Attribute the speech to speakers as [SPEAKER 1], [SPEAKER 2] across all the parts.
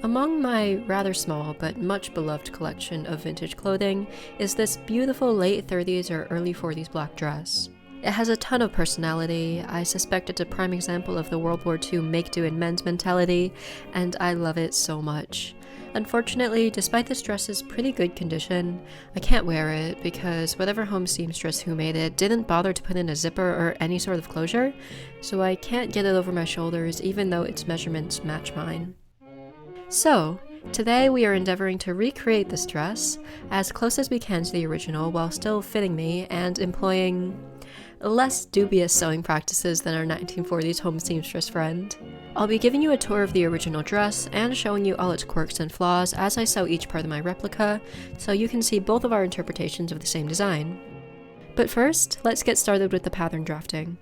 [SPEAKER 1] Among my rather small but much beloved collection of vintage clothing is this beautiful late 30s or early 40s black dress. It has a ton of personality. I suspect it's a prime example of the World War II make-do in men's mentality, and I love it so much. Unfortunately, despite this dress's pretty good condition, I can't wear it because whatever home seamstress who made it didn't bother to put in a zipper or any sort of closure, so I can't get it over my shoulders even though its measurements match mine. So, today we are endeavoring to recreate this dress as close as we can to the original while still fitting me and employing less dubious sewing practices than our 1940s home seamstress friend. I'll be giving you a tour of the original dress and showing you all its quirks and flaws as I sew each part of my replica, so you can see both of our interpretations of the same design. But first, let's get started with the pattern drafting.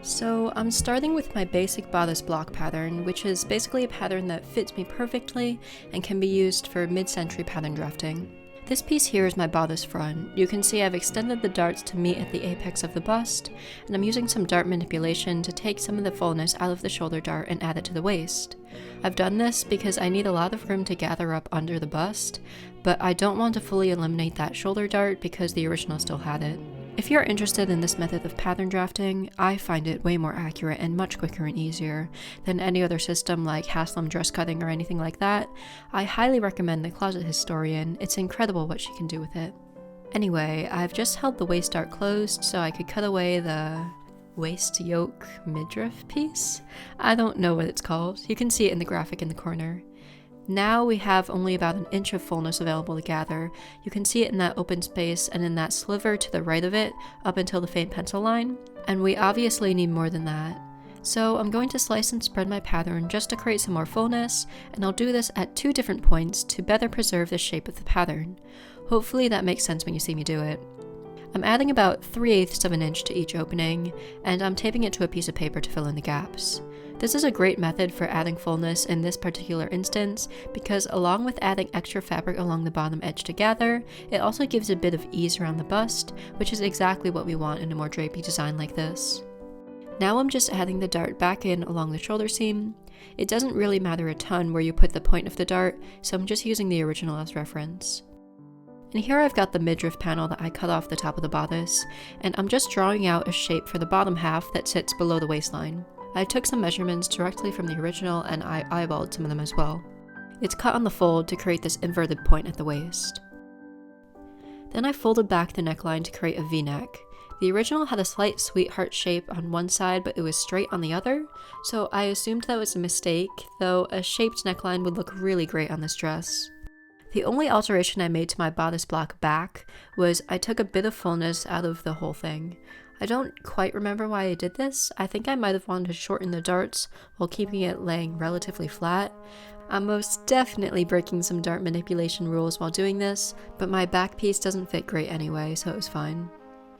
[SPEAKER 1] So I'm starting with my basic bodice block pattern, which is basically a pattern that fits me perfectly and can be used for mid-century pattern drafting. This piece here is my bodice front. You can see I've extended the darts to meet at the apex of the bust, and I'm using some dart manipulation to take some of the fullness out of the shoulder dart and add it to the waist. I've done this because I need a lot of room to gather up under the bust, but I don't want to fully eliminate that shoulder dart because the original still had it. If you're interested in this method of pattern drafting, I find it way more accurate and much quicker and easier than any other system like Haslam dress cutting or anything like that. I highly recommend the Closet Historian. It's incredible what she can do with it. Anyway, I've just held the waist dart closed so I could cut away the waist yoke midriff piece. I don't know what it's called. You can see it in the graphic in the corner. Now we have only about an inch of fullness available to gather. You can see it in that open space and in that sliver to the right of it up until the faint pencil line, and we obviously need more than that. So I'm going to slice and spread my pattern just to create some more fullness, and I'll do this at 2 different points to better preserve the shape of the pattern. Hopefully that makes sense when you see me do it. I'm adding about 3/8 of an inch to each opening, and I'm taping it to a piece of paper to fill in the gaps. This is a great method for adding fullness in this particular instance because along with adding extra fabric along the bottom edge to gather, it also gives a bit of ease around the bust, which is exactly what we want in a more drapey design like this. Now I'm just adding the dart back in along the shoulder seam. It doesn't really matter a ton where you put the point of the dart, so I'm just using the original as reference. And here I've got the midriff panel that I cut off the top of the bodice, and I'm just drawing out a shape for the bottom half that sits below the waistline. I took some measurements directly from the original and I eyeballed some of them as well. It's cut on the fold to create this inverted point at the waist. Then I folded back the neckline to create a V-neck. The original had a slight sweetheart shape on one side, but it was straight on the other, so I assumed that was a mistake, though a shaped neckline would look really great on this dress. The only alteration I made to my bodice block back was I took a bit of fullness out of the whole thing. I don't quite remember why I did this. I think I might have wanted to shorten the darts while keeping it laying relatively flat. I'm most definitely breaking some dart manipulation rules while doing this, but my back piece doesn't fit great anyway, so it was fine.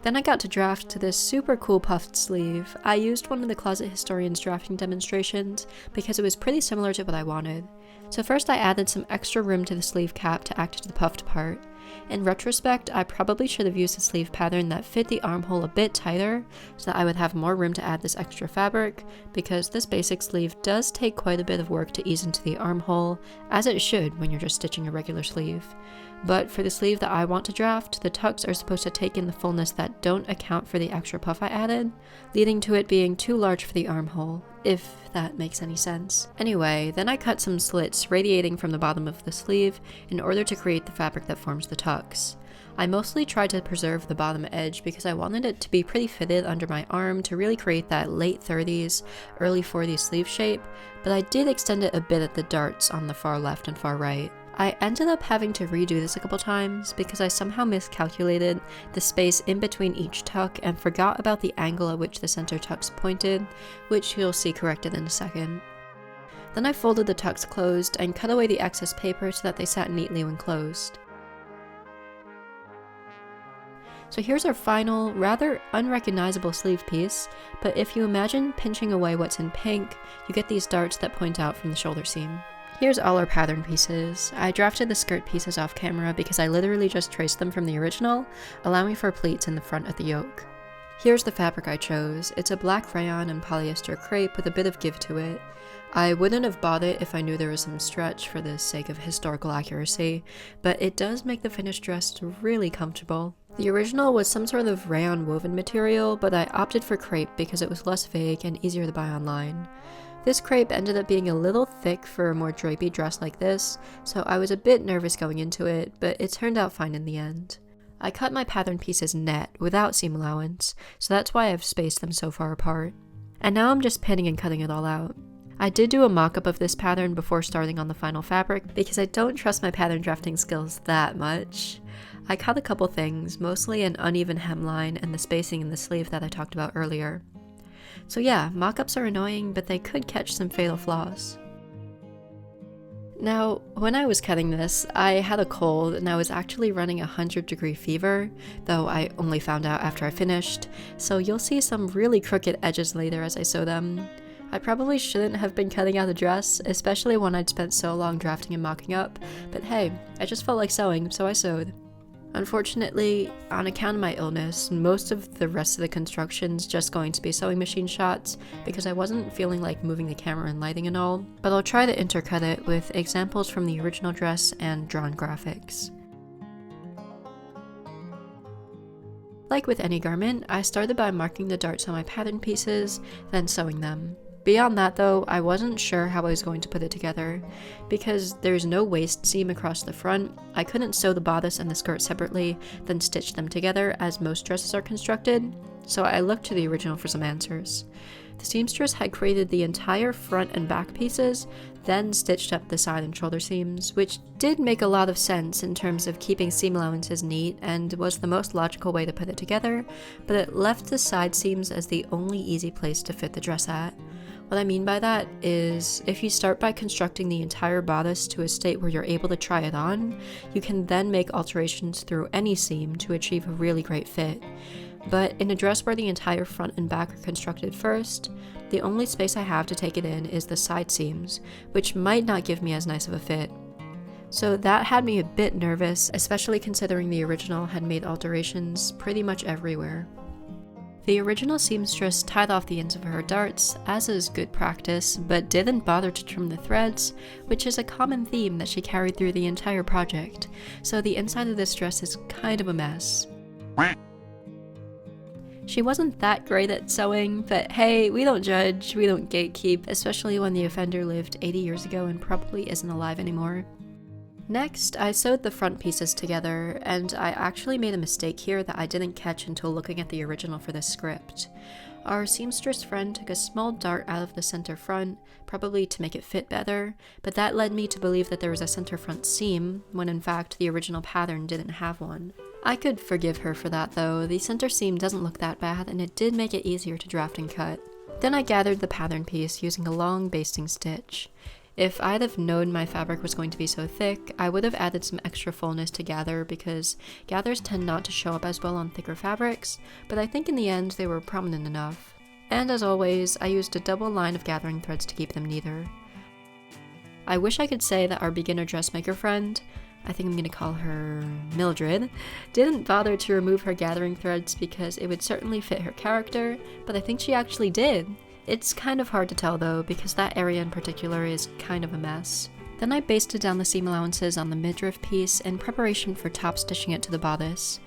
[SPEAKER 1] Then I got to draft to this super cool puffed sleeve. I used one of the Closet Historian's drafting demonstrations because it was pretty similar to what I wanted. So first I added some extra room to the sleeve cap to act as the puffed part. In retrospect, I probably should have used a sleeve pattern that fit the armhole a bit tighter so that I would have more room to add this extra fabric, because this basic sleeve does take quite a bit of work to ease into the armhole, as it should when you're just stitching a regular sleeve. But for the sleeve that I want to draft, the tucks are supposed to take in the fullness that don't account for the extra puff I added, leading to it being too large for the armhole, if that makes any sense. Anyway, then I cut some slits radiating from the bottom of the sleeve in order to create the fabric that forms the tucks. I mostly tried to preserve the bottom edge because I wanted it to be pretty fitted under my arm to really create that late 30s, early 40s sleeve shape, but I did extend it a bit at the darts on the far left and far right. I ended up having to redo this a couple times because I somehow miscalculated the space in between each tuck and forgot about the angle at which the center tucks pointed, which you'll see corrected in a second. Then I folded the tucks closed and cut away the excess paper so that they sat neatly when closed. So here's our final, rather unrecognizable sleeve piece, but if you imagine pinching away what's in pink, you get these darts that point out from the shoulder seam. Here's all our pattern pieces. I drafted the skirt pieces off camera because I literally just traced them from the original, allowing for pleats in the front of the yoke. Here's the fabric I chose. It's a black rayon and polyester crepe with a bit of give to it. I wouldn't have bought it if I knew there was some stretch for the sake of historical accuracy, but it does make the finished dress really comfortable. The original was some sort of rayon woven material, but I opted for crepe because it was less vague and easier to buy online. This crepe ended up being a little thick for a more drapey dress like this, so I was a bit nervous going into it, but it turned out fine in the end. I cut my pattern pieces net, without seam allowance, so that's why I've spaced them so far apart. And now I'm just pinning and cutting it all out. I did do a mock-up of this pattern before starting on the final fabric, because I don't trust my pattern drafting skills that much. I cut a couple things, mostly an uneven hemline and the spacing in the sleeve that I talked about earlier. So yeah, mock-ups are annoying, but they could catch some fatal flaws. Now, when I was cutting this, I had a cold and I was actually running 100-degree fever, though I only found out after I finished, so you'll see some really crooked edges later as I sew them. I probably shouldn't have been cutting out the dress, especially when I'd spent so long drafting and mocking up, but hey, I just felt like sewing, so I sewed. Unfortunately, on account of my illness, most of the rest of the construction's just going to be sewing machine shots because I wasn't feeling like moving the camera and lighting and all, but I'll try to intercut it with examples from the original dress and drawn graphics. Like with any garment, I started by marking the darts on my pattern pieces, then sewing them. Beyond that though, I wasn't sure how I was going to put it together. Because there's no waist seam across the front, I couldn't sew the bodice and the skirt separately, then stitch them together as most dresses are constructed, so I looked to the original for some answers. The seamstress had created the entire front and back pieces, then stitched up the side and shoulder seams, which did make a lot of sense in terms of keeping seam allowances neat and was the most logical way to put it together, but it left the side seams as the only easy place to fit the dress at. What I mean by that is, if you start by constructing the entire bodice to a state where you're able to try it on, you can then make alterations through any seam to achieve a really great fit. But in a dress where the entire front and back are constructed first, the only space I have to take it in is the side seams, which might not give me as nice of a fit. So that had me a bit nervous, especially considering the original had made alterations pretty much everywhere. The original seamstress tied off the ends of her darts, as is good practice, but didn't bother to trim the threads, which is a common theme that she carried through the entire project, so the inside of this dress is kind of a mess. She wasn't that great at sewing, but hey, we don't judge, we don't gatekeep, especially when the offender lived 80 years ago and probably isn't alive anymore. Next, I sewed the front pieces together, and I actually made a mistake here that I didn't catch until looking at the original for this script. Our seamstress friend took a small dart out of the center front, probably to make it fit better, but that led me to believe that there was a center front seam, when in fact the original pattern didn't have one. I could forgive her for that though, the center seam doesn't look that bad and it did make it easier to draft and cut. Then I gathered the pattern piece using a long basting stitch. If I'd have known my fabric was going to be so thick, I would have added some extra fullness to gather because gathers tend not to show up as well on thicker fabrics, but I think in the end they were prominent enough. And as always, I used a double line of gathering threads to keep them neater. I wish I could say that our beginner dressmaker friend, I think I'm going to call her Mildred, didn't bother to remove her gathering threads because it would certainly fit her character, but I think she actually did. It's kind of hard to tell though, because that area in particular is kind of a mess. Then I basted down the seam allowances on the midriff piece in preparation for top stitching it to the bodice.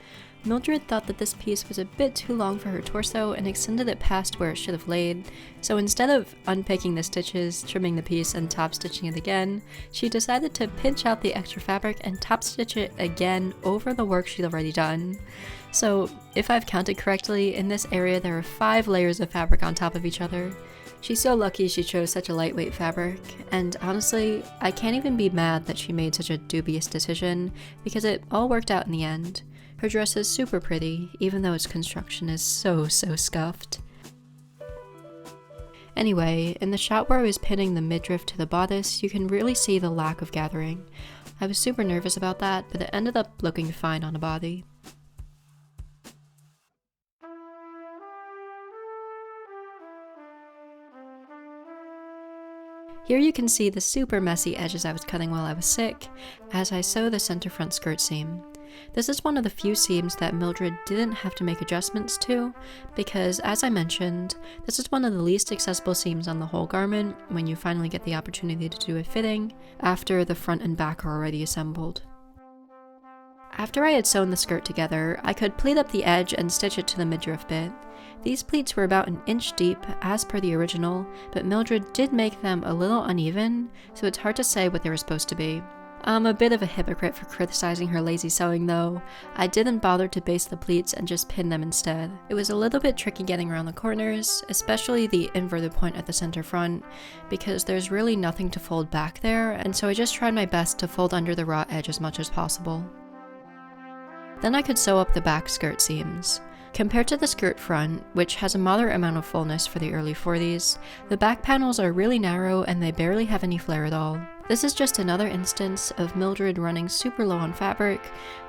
[SPEAKER 1] Mildred thought that this piece was a bit too long for her torso and extended it past where it should have laid, so instead of unpicking the stitches, trimming the piece, and top stitching it again, she decided to pinch out the extra fabric and top stitch it again over the work she'd already done. So, if I've counted correctly, in this area there are 5 layers of fabric on top of each other. She's so lucky she chose such a lightweight fabric, and honestly, I can't even be mad that she made such a dubious decision, because it all worked out in the end. Her dress is super pretty, even though its construction is so scuffed. Anyway, in the shot where I was pinning the midriff to the bodice, you can really see the lack of gathering. I was super nervous about that, but it ended up looking fine on a body. Here you can see the super messy edges I was cutting while I was sick, as I sew the center front skirt seam. This is one of the few seams that Mildred didn't have to make adjustments to, because as I mentioned, this is one of the least accessible seams on the whole garment when you finally get the opportunity to do a fitting, after the front and back are already assembled. After I had sewn the skirt together, I could pleat up the edge and stitch it to the midriff bit. These pleats were about an inch deep, as per the original, but Mildred did make them a little uneven, so it's hard to say what they were supposed to be. I'm a bit of a hypocrite for criticizing her lazy sewing though. I didn't bother to base the pleats and just pin them instead. It was a little bit tricky getting around the corners, especially the inverted point at the center front, because there's really nothing to fold back there, and so I just tried my best to fold under the raw edge as much as possible. Then I could sew up the back skirt seams. Compared to the skirt front, which has a moderate amount of fullness for the early 40s, the back panels are really narrow and they barely have any flare at all. This is just another instance of Mildred running super low on fabric,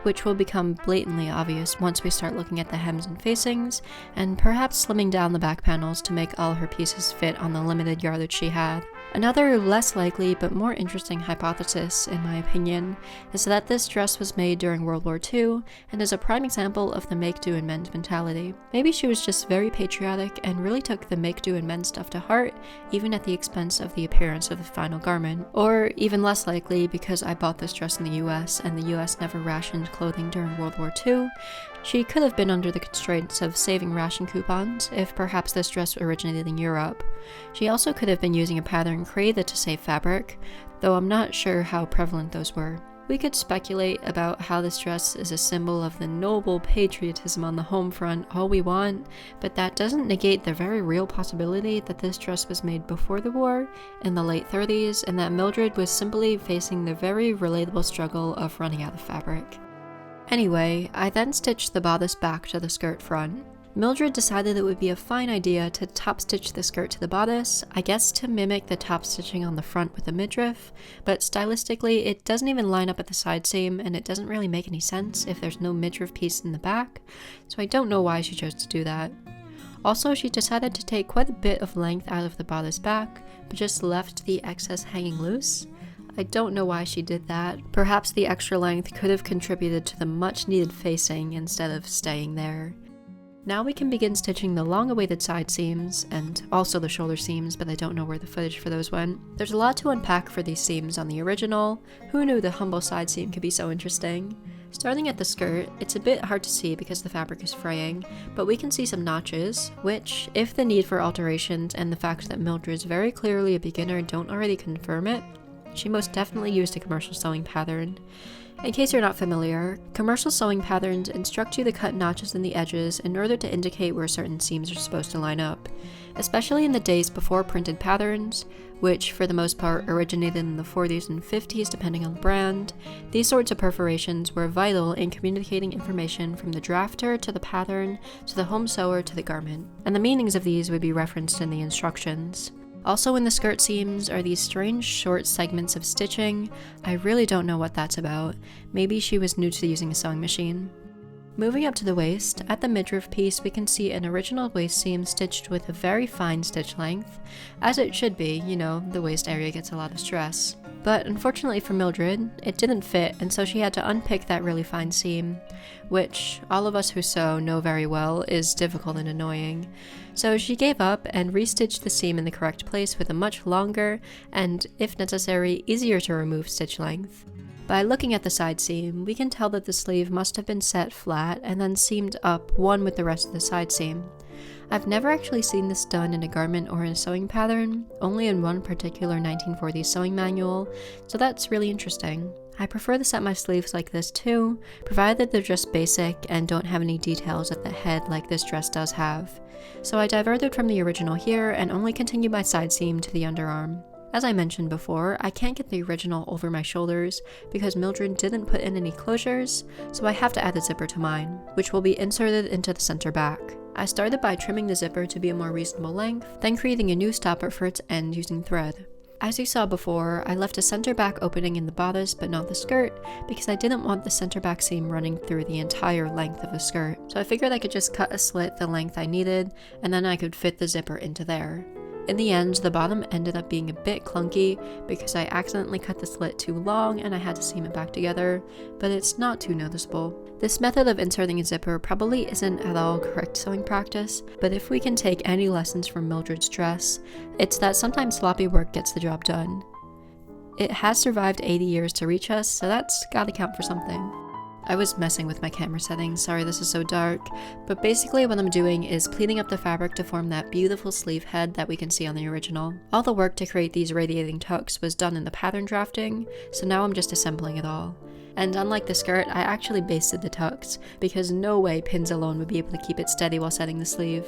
[SPEAKER 1] which will become blatantly obvious once we start looking at the hems and facings, and perhaps slimming down the back panels to make all her pieces fit on the limited yardage she had. Another less likely but more interesting hypothesis, in my opinion, is that this dress was made during World War II and is a prime example of the make, do, and mend mentality. Maybe she was just very patriotic and really took the make, do, and mend stuff to heart, even at the expense of the appearance of the final garment. Or even less likely, because I bought this dress in the US and the US never rationed clothing during World War II, she could have been under the constraints of saving ration coupons if perhaps this dress originated in Europe. She also could have been using a pattern created to save fabric, though I'm not sure how prevalent those were. We could speculate about how this dress is a symbol of the noble patriotism on the home front all we want, but that doesn't negate the very real possibility that this dress was made before the war, in the late 30s, and that Mildred was simply facing the very relatable struggle of running out of fabric. Anyway, I then stitched the bodice back to the skirt front. Mildred decided it would be a fine idea to top stitch the skirt to the bodice, I guess to mimic the top stitching on the front with the midriff, but stylistically it doesn't even line up at the side seam and it doesn't really make any sense if there's no midriff piece in the back, so I don't know why she chose to do that. Also, she decided to take quite a bit of length out of the bodice back, but just left the excess hanging loose. I don't know why she did that. Perhaps the extra length could have contributed to the much needed facing instead of staying there. Now we can begin stitching the long-awaited side seams, and also the shoulder seams, but I don't know where the footage for those went. There's a lot to unpack for these seams on the original. Who knew the humble side seam could be so interesting? Starting at the skirt, it's a bit hard to see because the fabric is fraying, but we can see some notches, which, if the need for alterations and the fact that Mildred's very clearly a beginner don't already confirm it, she most definitely used a commercial sewing pattern. In case you're not familiar, commercial sewing patterns instruct you to cut notches in the edges in order to indicate where certain seams are supposed to line up, especially in the days before printed patterns, which for the most part originated in the 40s and 50s depending on the brand. These sorts of perforations were vital in communicating information from the drafter to the pattern to the home sewer to the garment, and the meanings of these would be referenced in the instructions. Also in the skirt seams are these strange short segments of stitching. I really don't know what that's about. Maybe she was new to using a sewing machine. Moving up to the waist, at the midriff piece we can see an original waist seam stitched with a very fine stitch length. As it should be, you know, the waist area gets a lot of stress. But unfortunately for Mildred, it didn't fit, and so she had to unpick that really fine seam, which all of us who sew know very well is difficult and annoying. So she gave up and restitched the seam in the correct place with a much longer and, if necessary, easier to remove stitch length. By looking at the side seam, we can tell that the sleeve must have been set flat and then seamed up one with the rest of the side seam. I've never actually seen this done in a garment or in a sewing pattern, only in one particular 1940s sewing manual, so that's really interesting. I prefer to set my sleeves like this too, provided they're just basic and don't have any details at the head like this dress does have. So I diverted from the original here and only continued my side seam to the underarm. As I mentioned before, I can't get the original over my shoulders because Mildred didn't put in any closures, so I have to add a zipper to mine, which will be inserted into the center back. I started by trimming the zipper to be a more reasonable length, then creating a new stopper for its end using thread. As you saw before, I left a center back opening in the bodice but not the skirt because I didn't want the center back seam running through the entire length of the skirt, so I figured I could just cut a slit the length I needed and then I could fit the zipper into there. In the end, the bottom ended up being a bit clunky because I accidentally cut the slit too long and I had to seam it back together, but it's not too noticeable. This method of inserting a zipper probably isn't at all correct sewing practice, but if we can take any lessons from Mildred's dress, it's that sometimes sloppy work gets the job done. It has survived 80 years to reach us, so that's gotta count for something. I was messing with my camera settings, sorry this is so dark, but basically what I'm doing is pleating up the fabric to form that beautiful sleeve head that we can see on the original. All the work to create these radiating tucks was done in the pattern drafting, so now I'm just assembling it all. And unlike the skirt, I actually basted the tucks, because no way pins alone would be able to keep it steady while setting the sleeve.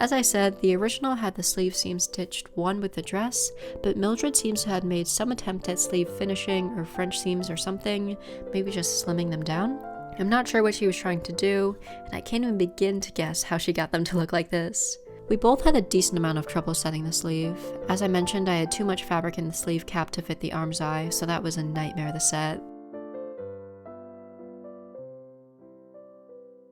[SPEAKER 1] As I said, the original had the sleeve seam stitched one with the dress, but Mildred seems to have made some attempt at sleeve finishing or French seams or something, maybe just slimming them down. I'm not sure what she was trying to do, and I can't even begin to guess how she got them to look like this. We both had a decent amount of trouble setting the sleeve. As I mentioned, I had too much fabric in the sleeve cap to fit the arm's eye, so that was a nightmare to set.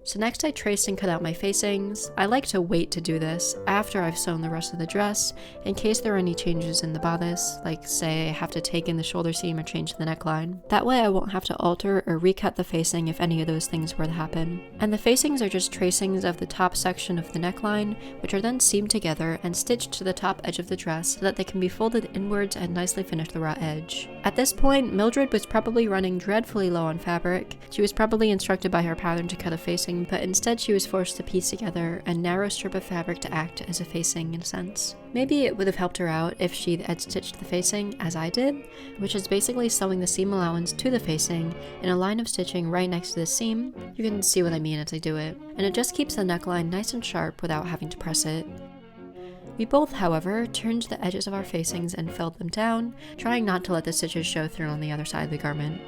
[SPEAKER 1] So next I traced and cut out my facings. I like to wait to do this after I've sewn the rest of the dress in case there are any changes in the bodice, like say I have to take in the shoulder seam or change the neckline. That way I won't have to alter or recut the facing if any of those things were to happen. And the facings are just tracings of the top section of the neckline, which are then seamed together and stitched to the top edge of the dress so that they can be folded inwards and nicely finish the raw edge. At this point, Mildred was probably running dreadfully low on fabric. She was probably instructed by her pattern to cut a facing, but instead she was forced to piece together a narrow strip of fabric to act as a facing in a sense. Maybe it would have helped her out if she'd edge stitched the facing, as I did, which is basically sewing the seam allowance to the facing in a line of stitching right next to the seam. You can see what I mean as I do it, and it just keeps the neckline nice and sharp without having to press it. We both, however, turned the edges of our facings and filled them down, trying not to let the stitches show through on the other side of the garment.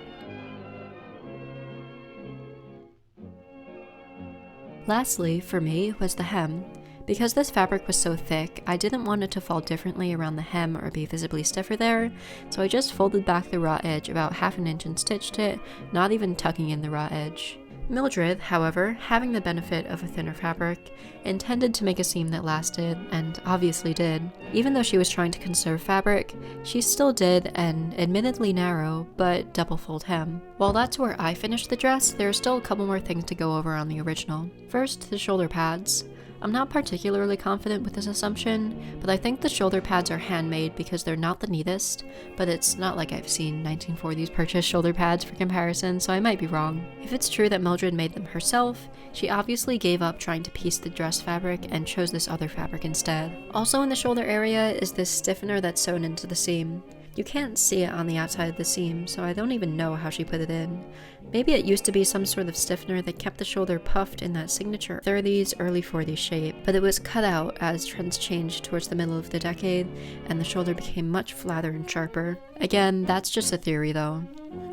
[SPEAKER 1] Lastly, for me, was the hem. Because this fabric was so thick, I didn't want it to fall differently around the hem or be visibly stiffer there, so I just folded back the raw edge about half an inch and stitched it, not even tucking in the raw edge. Mildred, however, having the benefit of a thinner fabric, intended to make a seam that lasted, and obviously did. Even though she was trying to conserve fabric, she still did an admittedly narrow, but double-fold hem. While that's where I finished the dress, there are still a couple more things to go over on the original. First, the shoulder pads. I'm not particularly confident with this assumption, but I think the shoulder pads are handmade because they're not the neatest, but it's not like I've seen 1940s purchase shoulder pads for comparison, so I might be wrong. If it's true that Mildred made them herself, she obviously gave up trying to piece the dress fabric and chose this other fabric instead. Also in the shoulder area is this stiffener that's sewn into the seam. You can't see it on the outside of the seam, so I don't even know how she put it in. Maybe it used to be some sort of stiffener that kept the shoulder puffed in that signature 30s, early 40s shape, but it was cut out as trends changed towards the middle of the decade, and the shoulder became much flatter and sharper. Again, that's just a theory though.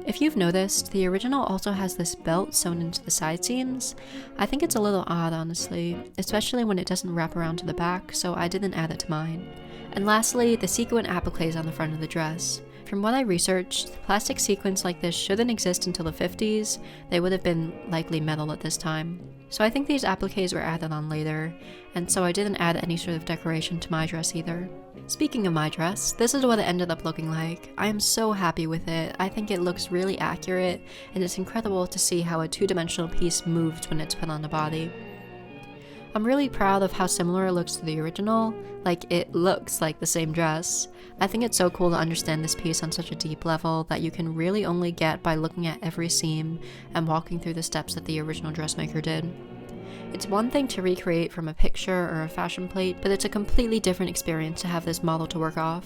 [SPEAKER 1] If you've noticed, the original also has this belt sewn into the side seams. I think it's a little odd, honestly, especially when it doesn't wrap around to the back, so I didn't add it to mine. And lastly, the sequin appliques on the front of the dress. From what I researched, plastic sequins like this shouldn't exist until the 50s, they would have been likely metal at this time. So I think these appliques were added on later, and so I didn't add any sort of decoration to my dress either. Speaking of my dress, this is what it ended up looking like. I am so happy with it. I think it looks really accurate, and it's incredible to see how a two-dimensional piece moves when it's put on the body. I'm really proud of how similar it looks to the original, like it looks like the same dress. I think it's so cool to understand this piece on such a deep level that you can really only get by looking at every seam and walking through the steps that the original dressmaker did. It's one thing to recreate from a picture or a fashion plate, but it's a completely different experience to have this model to work off.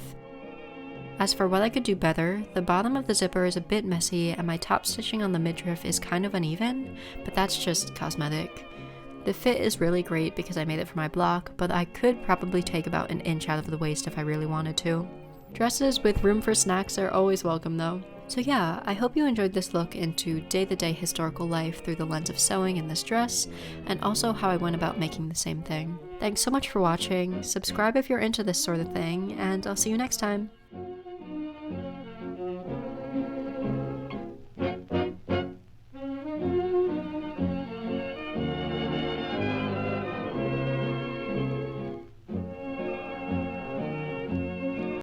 [SPEAKER 1] As for what I could do better, the bottom of the zipper is a bit messy and my top stitching on the midriff is kind of uneven, but that's just cosmetic. The fit is really great because I made it for my block, but I could probably take about an inch out of the waist if I really wanted to. Dresses with room for snacks are always welcome though. So yeah, I hope you enjoyed this look into day-to-day historical life through the lens of sewing in this dress, and also how I went about making the same thing. Thanks so much for watching, subscribe if you're into this sort of thing, and I'll see you next time!